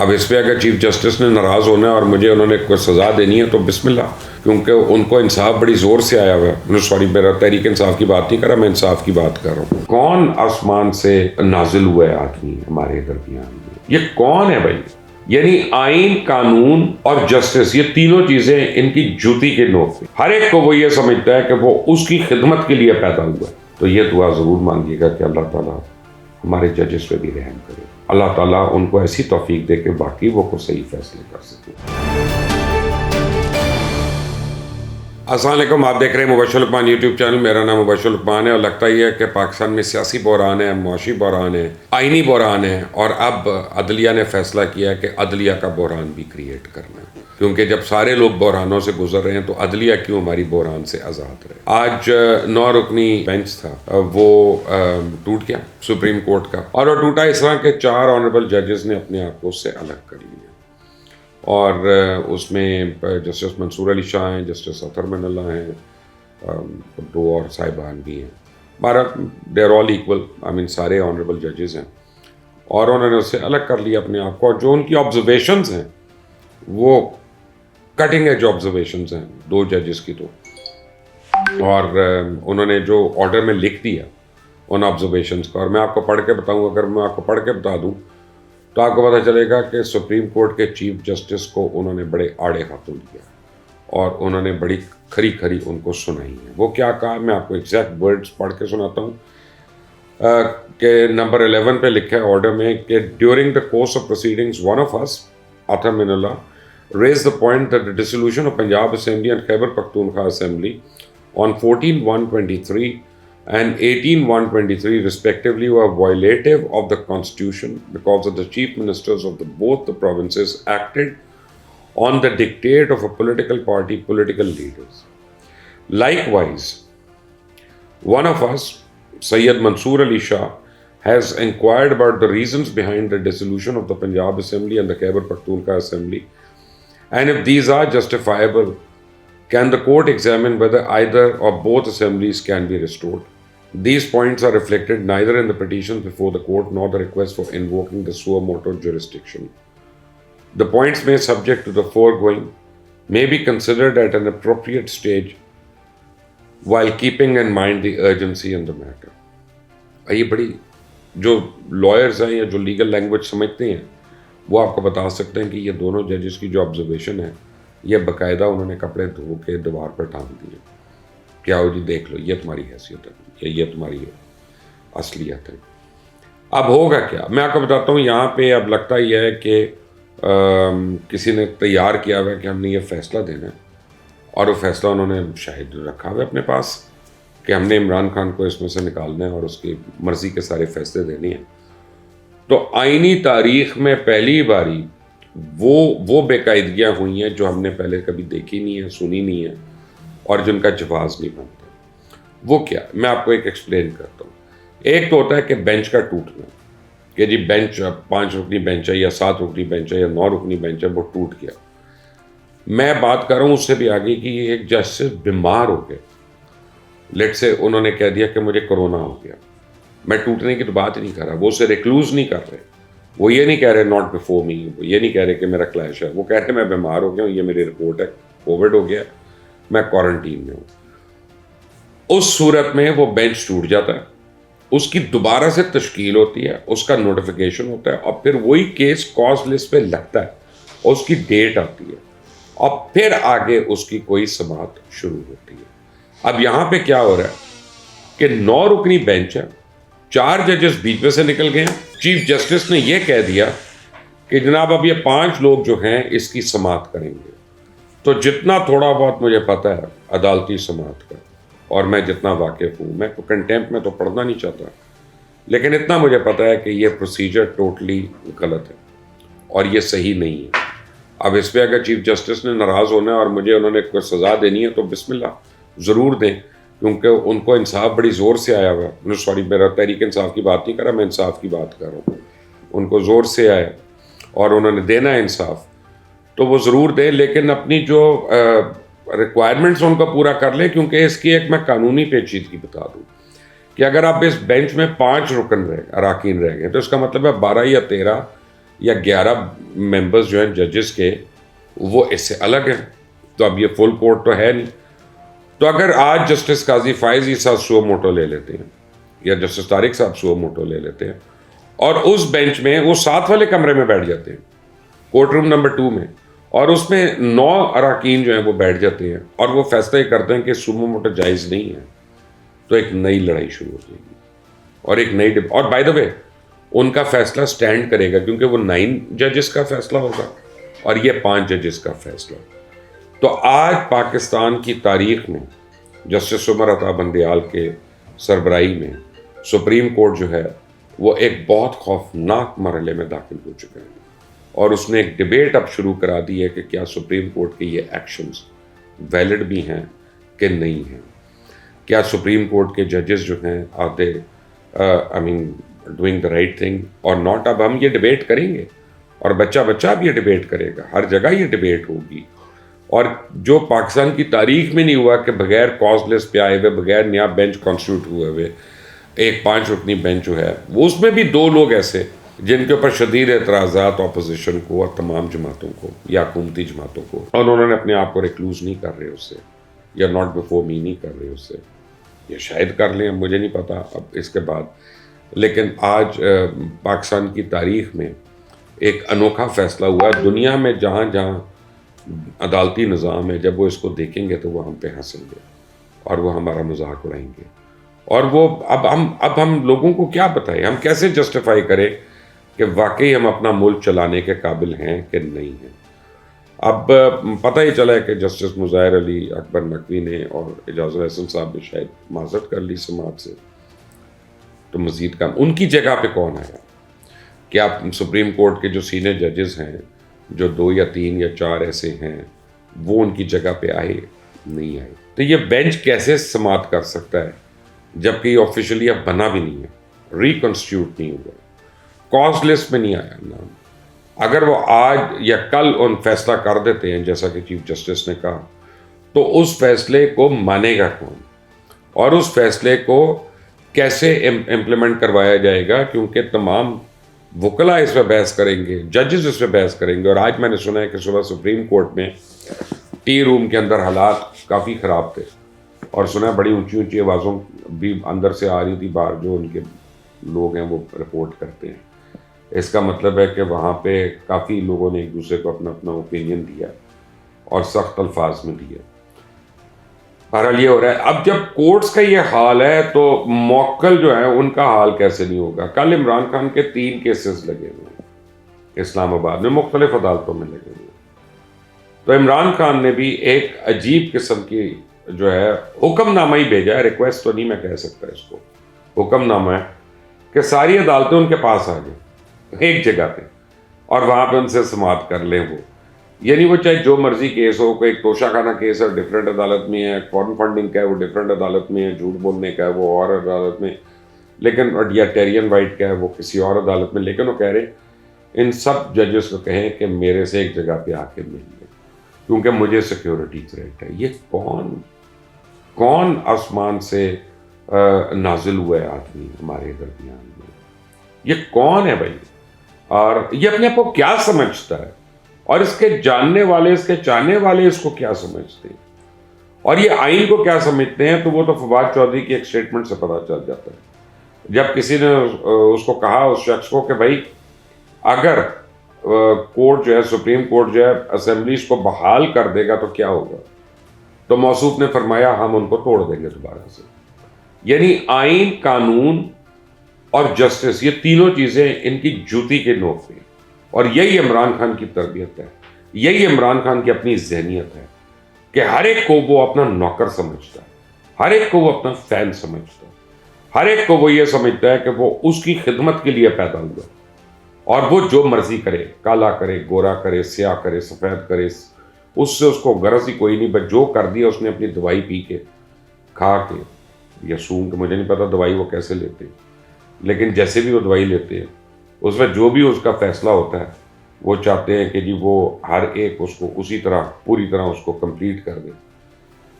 اب اس پہ اگر چیف جسٹس نے ناراض ہونا ہے اور مجھے انہوں نے کوئی سزا دینی ہے تو بسم اللہ، کیونکہ ان کو انصاف بڑی زور سے آیا ہوا ہے. سوری، میرا تحریک انصاف کی بات نہیں کر رہا، میں انصاف کی بات کر رہا ہوں. کون آسمان سے نازل ہوا ہے آدمی ہمارے درمیان میں؟ یہ کون ہے بھائی؟ یعنی آئین، قانون اور جسٹس، یہ تینوں چیزیں ان کی جوتی کے نوک پہ. ہر ایک کو وہ یہ سمجھتا ہے کہ وہ اس کی خدمت کے لیے پیدا ہوا ہے. تو یہ دعا ضرور مانگیے گا کہ اللہ تعالیٰ ہمارے ججز پہ بھی رحم کرے، اللہ تعالیٰ ان کو ایسی توفیق دے کہ باقی وہ کوئی صحیح فیصلے کر سکے. السلام علیکم، آپ دیکھ رہے ہیں مبشر لقمان یوٹیوب چینل. میرا نام مبشر لقمان ہے اور لگتا ہی ہے کہ پاکستان میں سیاسی بحران ہے، معاشی بحران ہے، آئینی بحران ہے، اور اب عدلیہ نے فیصلہ کیا ہے کہ عدلیہ کا بحران بھی کریٹ کرنا ہے. کیونکہ جب سارے لوگ بحرانوں سے گزر رہے ہیں تو عدلیہ کیوں ہماری بحران سے آزاد رہے. آج 9 رکنی بینچ تھا، وہ ٹوٹ گیا سپریم کورٹ کا، اور وہ ٹوٹا اس طرح کہ 4 آنریبل ججز نے اپنے آپ کو اس سے الگ کر لیا. اور اس میں جسٹس منصور علی شاہ ہیں، جسٹس اطہر من اللہ ہیں، 2 اور صاحبان بھی ہیں. بہرحال دے آر آل ایکول، سارے آنریبل ججز ہیں، اور انہوں نے اس سے الگ کر لیا اپنے آپ کو. اور جو ان کی آبزرویشنز ہیں وہ کٹنگ ایج آبزرویشنز ہیں 2 ججز کی. تو اور انہوں نے جو آرڈر میں لکھ دیا ان آبزرویشنز کا، اور میں آپ کو پڑھ کے بتاؤں، اگر میں آپ کو پڑھ کے بتا دوں تو آپ کو پتہ چلے گا کہ سپریم کورٹ کے چیف جسٹس کو انہوں نے بڑے آڑے ہاتھوں لیا اور انہوں نے بڑی کھری کھری ان کو سنائی ہے. وہ کیا کہا، میں آپ کو ایگزیکٹ ورڈز پڑھ کے سناتا ہوں. کہ نمبر 11 پہ لکھا ہے آرڈر میں کہ during the course of proceedings one of us, Athar Minallah اللہ، raised the point that the dissolution of Punjab Assembly and Khyber Pakhtunkhwa Assembly on 14/1/23 and 18/1/23 respectively were violative of the Constitution because of the chief ministers of both the provinces acted on the dictate of a political party, political leaders. Likewise, one of us, Sayyid Mansoor Ali Shah, has inquired about the reasons behind the dissolution of the Punjab Assembly and the Khyber Pakhtunkhwa Assembly, and if these are justifiable, can the court examine whether either or both assemblies can be restored? These points are reflected neither in the petitions before the court nor the request for invoking the suo motu jurisdiction. The points made subject to the foregoing may be considered at an appropriate stage while keeping in mind the urgency in the matter. یہ بڑی جو lawyers ہیں یا جو legal language سمجھتے ہیں وہ آپ کو بتا سکتے ہیں کہ یہ دونوں ججز کی جو آبزرویشن ہے یہ باقاعدہ انہوں نے کپڑے دھو کے دیوار پر ٹانگ دیے. کیا ہو جی، دیکھ لو، یہ تمہاری حیثیت ہے یا یہ تمہاری اصلیت ہے. اب ہوگا کیا، میں آپ کو بتاتا ہوں. یہاں پہ اب لگتا ہی ہے کہ کسی نے تیار کیا ہوا ہے کہ ہم نے یہ فیصلہ دینا ہے، اور وہ فیصلہ انہوں نے شاہد رکھا ہوا ہے اپنے پاس کہ ہم نے عمران خان کو اس میں سے نکالنا ہے اور اس کی مرضی کے سارے فیصلے دینے ہیں. تو آئینی تاریخ میں پہلی باری وہ بے قاعدگیاں ہوئی ہیں جو ہم نے پہلے کبھی دیکھی نہیں ہے، سنی نہیں ہے، اور جن کا جواز نہیں بنتا. وہ کیا، میں آپ کو ایک ایکسپلین کرتا ہوں. ایک تو ہوتا ہے کہ بینچ کا ٹوٹنا، کہ جی بینچ 5 رکنی بینچ ہے یا 7 رکنی بینچ ہے یا 9 رکنی بینچ ہے، وہ ٹوٹ گیا. میں بات کر رہا ہوں اس سے بھی آگے کہ ایک جسٹس بیمار ہو گئے، لیٹ سے انہوں نے کہہ دیا کہ مجھے کرونا ہو گیا. میں ٹوٹنے کی تو بات ہی نہیں کر رہا، وہ اسے ریکلوز نہیں کر رہے، وہ یہ نہیں کہہ رہے ناٹ بفور می، وہ یہ نہیں کہہ رہے کہ میرا کلیش ہے، وہ کہہ رہے میں بیمار ہو گیا ہوں، یہ میری رپورٹ ہے، کووڈ ہو گیا، میں کوارنٹین میں ہوں. اس صورت میں وہ بینچ ٹوٹ جاتا ہے، اس کی دوبارہ سے تشکیل ہوتی ہے، اس کا نوٹیفیکیشن ہوتا ہے، اور پھر وہی کیس کاز لسٹ پہ لگتا ہے، اور اس کی ڈیٹ آتی ہے، اور پھر آگے اس کی کوئی سماعت شروع ہوتی ہے. اب یہاں پہ کیا ہو رہا ہے کہ 9 رکنی بینچ ہے، 4 ججز بیچ میں سے نکل گئے ہیں. چیف جسٹس نے یہ کہہ دیا کہ جناب اب یہ 5 لوگ جو ہیں اس کی سماعت کریں گے. تو جتنا تھوڑا بہت مجھے پتہ ہے عدالتی سماعت کا، اور میں جتنا واقف ہوں، میں کنٹیمپٹ میں تو پڑھنا نہیں چاہتا، لیکن اتنا مجھے پتہ ہے کہ یہ پروسیجر ٹوٹلی غلط ہے اور یہ صحیح نہیں ہے. اب اس پہ اگر چیف جسٹس نے ناراض ہونا ہے اور مجھے انہوں نے کوئی سزا دینی ہے تو بسم اللہ ضرور دیں، کیونکہ ان کو انصاف بڑی زور سے آیا ہوا ہے. سوری، میرا تحریک انصاف کی بات نہیں کر رہا، میں انصاف کی بات کر رہا ہوں. ان کو زور سے آیا اور انہوں نے دینا ہے انصاف، تو وہ ضرور دیں، لیکن اپنی جو ریکوائرمنٹس ان کو پورا کر لیں. کیونکہ اس کی ایک میں قانونی پیچیدگی بتا دوں کہ اگر آپ اس بینچ میں 5 رکن اراکین رہ گئے تو اس کا مطلب ہے 12 یا 13 یا 11 ممبرز جو ہیں ججز کے وہ اس سے الگ ہیں. تو اب یہ فل کورٹ تو ہے نہیں. تو اگر آج جسٹس قاضی فائز صاحب سو موٹو لے لیتے ہیں یا جسٹس طارق صاحب سو موٹو لے لیتے ہیں اور اس بینچ میں وہ 7 والے کمرے میں بیٹھ جاتے ہیں کورٹ روم نمبر 2 میں, اور اس میں 9 اراکین جو ہیں وہ بیٹھ جاتے ہیں اور وہ فیصلہ کرتے ہیں کہ سومو موٹو جائز نہیں ہے, تو ایک نئی لڑائی شروع ہو جائے گی اور ایک نئی اور بائی دا وے ان کا فیصلہ سٹینڈ کرے گا کیونکہ وہ 9 ججز کا فیصلہ ہوگا اور یہ 5 ججز کا فیصلہ. تو آج پاکستان کی تاریخ میں جسٹس عمر عطا بندیال کے سربراہی میں سپریم کورٹ جو ہے وہ ایک بہت خوفناک مرحلے میں داخل ہو چکے ہیں, اور اس نے ایک ڈیبیٹ اب شروع کرا دی ہے کہ کیا سپریم کورٹ کے یہ ایکشنز ویلڈ بھی ہیں کہ نہیں ہیں. کیا سپریم کورٹ کے ججز جو ہیں are they doing the right thing اور ناٹ. اب ہم یہ ڈیبیٹ کریں گے اور بچہ بھی یہ ڈیبیٹ کرے گا, ہر جگہ یہ ڈیبیٹ ہوگی. اور جو پاکستان کی تاریخ میں نہیں ہوا کہ بغیر کاز لسٹ پہ آئے ہوئے, بغیر نیا بینچ کانسٹیٹیوٹ ہوئے ہوئے ایک 5 رکنی بینچ جو ہے وہ اس میں بھی 2 لوگ ایسے جن کے اوپر شدید اعتراضات اپوزیشن کو اور تمام جماعتوں کو یا حکومتی جماعتوں کو, اور انہوں نے اپنے آپ کو ریکلوز نہیں کر رہے اس سے, یا ناٹ بفور می نہیں کر رہے اس سے, یا شاید کر لیں, مجھے نہیں پتا اب اس کے بعد. لیکن آج پاکستان کی تاریخ میں ایک انوکھا فیصلہ ہوا. دنیا میں جہاں جہاں عدالتی نظام ہے جب وہ اس کو دیکھیں گے تو وہ ہم پہ ہنسیں گے اور وہ ہمارا مذاق اڑائیں گے, اور وہ اب ہم لوگوں کو کیا بتائیں, ہم کیسے جسٹیفائی کریں کہ واقعی ہم اپنا ملک چلانے کے قابل ہیں کہ نہیں ہیں. اب پتہ ہی چلا ہے کہ جسٹس مظاہر علی اکبر نقوی نے اور اعجاز الحسن صاحب نے شاید معذرت کر لی سماعت سے, تو مزید کام ان کی جگہ پہ کون آیا. کیا سپریم کورٹ کے جو سینئر ججز ہیں جو 2 یا 3 یا 4 ایسے ہیں وہ ان کی جگہ پہ آئے نہیں آئے. تو یہ بینچ کیسے سماعت کر سکتا ہے جبکہ یہ آفیشلی اب بنا بھی نہیں ہے, ریکنسٹیٹیوٹ نہیں ہوا, کاز لسٹ میں نہیں آیا نام. اگر وہ آج یا کل ان فیصلہ کر دیتے ہیں جیسا کہ چیف جسٹس نے کہا, تو اس فیصلے کو مانے گا کون اور اس فیصلے کو کیسے امپلیمنٹ کروایا جائے گا, کیونکہ تمام وکلاء اس پہ بحث کریں گے, ججز اس پہ بحث کریں گے. اور آج میں نے سنا ہے کہ صبح سپریم کورٹ میں ٹی روم کے اندر حالات کافی خراب تھے, اور سنا ہے بڑی اونچی اونچی آوازوں بھی اندر سے آ رہی تھی باہر, جو ان کے لوگ ہیں وہ رپورٹ کرتے ہیں. اس کا مطلب ہے کہ وہاں پہ کافی لوگوں نے ایک دوسرے کو اپنا اپنا اوپینین دیا اور سخت الفاظ میں دیا. بہرحال یہ ہو رہا ہے. اب جب کورٹس کا یہ حال ہے تو موکل جو ہے ان کا حال کیسے نہیں ہوگا. کل عمران خان کے 3 کیسز لگے ہوئے ہیں اسلام آباد میں, مختلف عدالتوں میں لگے ہوئے. تو عمران خان نے بھی ایک عجیب قسم کی جو ہے حکم نامہ ہی بھیجا ہے, ریکویسٹ تو نہیں میں کہہ سکتا اس کو, حکم نامہ ہے کہ ساری عدالتیں ان کے پاس آ جائیں ایک جگہ پہ اور وہاں پہ ان سے سماعت کر لیں. وہ یعنی وہ چاہے جو مرضی کیس ہو, کوئی توشہ خانہ کیس ہے ڈفرینٹ عدالت میں ہے, فارن فنڈنگ کا ہے وہ ڈفرینٹ عدالت میں ہے, جھوٹ بولنے کا ہے وہ اور عدالت میں, لیکن یا ٹیرین وائٹ کا ہے وہ کسی اور عدالت میں. لیکن وہ کہہ رہے ان سب ججز کو کہیں کہ میرے سے ایک جگہ پہ آ کے مل لیں کیونکہ مجھے سیکیورٹی تھریٹ ہے. یہ کون آسمان سے نازل ہوا ہے آدمی ہمارے درمیان میں, یہ کون ہے بھائی, اور یہ اپنے آپ کو کیا سمجھتا ہے, اور اس کے جاننے والے اس کے چاہنے والے اس کو کیا سمجھتے ہیں, اور یہ آئین کو کیا سمجھتے ہیں. تو وہ تو فواد چودھری کی ایک سٹیٹمنٹ سے پتہ چل جاتا ہے. جب کسی نے اس کو کہا اس شخص کو کہ بھائی اگر کورٹ جو ہے سپریم کورٹ جو ہے اسمبلیز کو بحال کر دے گا تو کیا ہوگا, تو موصوف نے فرمایا ہم ان کو توڑ دیں گے دوبارہ سے. یعنی آئین, قانون اور جسٹس, یہ تینوں چیزیں ان کی جوتی کے نوک پہ. اور یہی عمران خان کی تربیت ہے, یہی عمران خان کی اپنی ذہنیت ہے کہ ہر ایک کو وہ اپنا نوکر سمجھتا ہے, ہر ایک کو وہ اپنا فین سمجھتا ہے, ہر ایک کو وہ یہ سمجھتا ہے کہ وہ اس کی خدمت کے لیے پیدا ہوا, اور وہ جو مرضی کرے, کالا کرے, گورا کرے, سیاہ کرے, سفید کرے, اس سے اس کو غرض ہی کوئی نہیں. بس جو کر دیا اس نے اپنی دوائی پی کے, کھا کے یا سونگ کے, مجھے نہیں پتا دوائی وہ کیسے لیتے ہیں, لیکن جیسے بھی وہ دوائی لیتے ہیں اس میں جو بھی اس کا فیصلہ ہوتا ہے وہ چاہتے ہیں کہ جی وہ ہر ایک اس کو اسی طرح پوری طرح اس کو کمپلیٹ کر دے.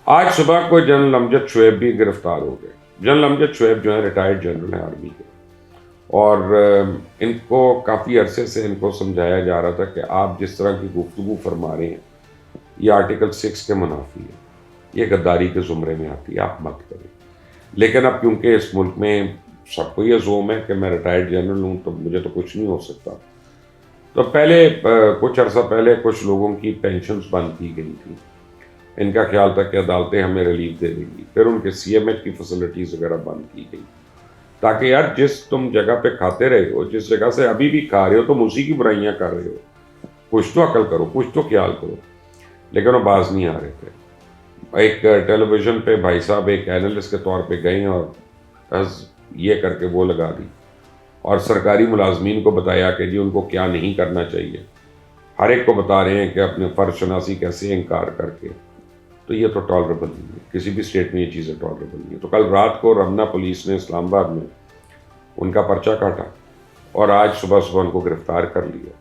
آج صبح کو جنرل امجد شعیب بھی گرفتار ہو گئے. جنرل امجد شعیب جو ہے ریٹائرڈ جنرل ہیں آرمی کے, اور ان کو کافی عرصے سے ان کو سمجھایا جا رہا تھا کہ آپ جس طرح کی گفتگو فرما رہے ہیں یہ آرٹیکل 6 کے منافی ہے، یہ غداری کے زمرے میں آتی ہے، آپ مت کریں. لیکن اب کیونکہ اس ملک میں سب کو یہ زوم ہے کہ میں ریٹائرڈ جنرل ہوں تو مجھے تو کچھ نہیں ہو سکتا، تو پہلے کچھ عرصہ پہلے کچھ لوگوں کی پینشنز بند کی گئی تھی. ان کا خیال تھا کہ عدالتیں ہمیں ریلیف دے دیں گی. پھر ان کے سی ایم ایچ کی فیسلٹیز وغیرہ بند کی گئی تاکہ یار جس تم جگہ پہ کھاتے رہے ہو، جس جگہ سے ابھی بھی کھا رہے ہو تم اسی کی برائیاں کر رہے ہو، کچھ تو عقل کرو، کچھ تو خیال کرو. لیکن وہ باز نہیں آ رہے تھے. ایک ٹیلی ویژن پہ بھائی صاحب ایک اینالسٹ کے طور پہ گئے اور بس یہ کر کے وہ لگا دی اور سرکاری ملازمین کو بتایا کہ جی ان کو کیا نہیں کرنا چاہیے. ہر ایک کو بتا رہے ہیں کہ اپنے فرض شناسی کیسے انکار کر کے. تو یہ تو ٹالریبل نہیں ہے، کسی بھی اسٹیٹ میں یہ چیزیں ٹالریبل نہیں ہے. تو کل رات کو رمنا پولیس نے اسلام آباد میں ان کا پرچہ کاٹا اور آج صبح صبح ان کو گرفتار کر لیا.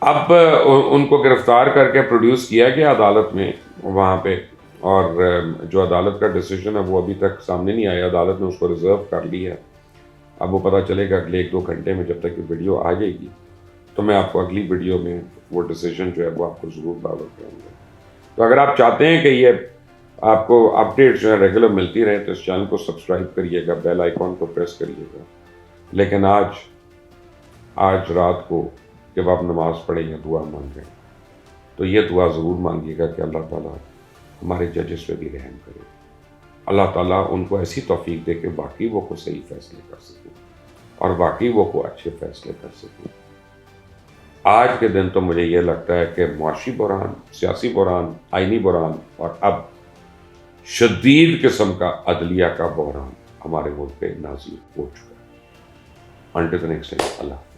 اب ان کو گرفتار کر کے پروڈیوس کیا گیا عدالت میں وہاں پہ، اور جو عدالت کا ڈیسیجن ہے وہ ابھی تک سامنے نہیں آیا. عدالت نے اس کو ریزرو کر لی ہے. اب وہ پتہ چلے گا اگلے 1-2 گھنٹے میں. جب تک یہ ویڈیو آ جائے گی تو میں آپ کو اگلی ویڈیو میں وہ ڈیسیجن جو ہے وہ آپ کو ضرور دعوت کروں گا. تو اگر آپ چاہتے ہیں کہ یہ آپ کو اپڈیٹ جو ہے ریگولر ملتی رہے تو اس چینل کو سبسکرائب کریے گا، بیل آئیکن کو پریس کریے گا. لیکن آج رات کو جب آپ نماز پڑھیں یا دعا مانگیں تو یہ دعا ضرور مانگیے گا کہ اللہ تعالیٰ ہمارے ججز پہ بھی رحم کرے. اللہ تعالیٰ ان کو ایسی توفیق دے کہ واقعی وہ کو صحیح فیصلے کر سکیں اور واقعی وہ کو اچھے فیصلے کر سکیں. آج کے دن تو مجھے یہ لگتا ہے کہ معاشی بحران، سیاسی بحران، آئینی بحران اور اب شدید قسم کا عدلیہ کا بحران ہمارے ملک پہ نازل ہو چکا ہے. Until the next time, Allah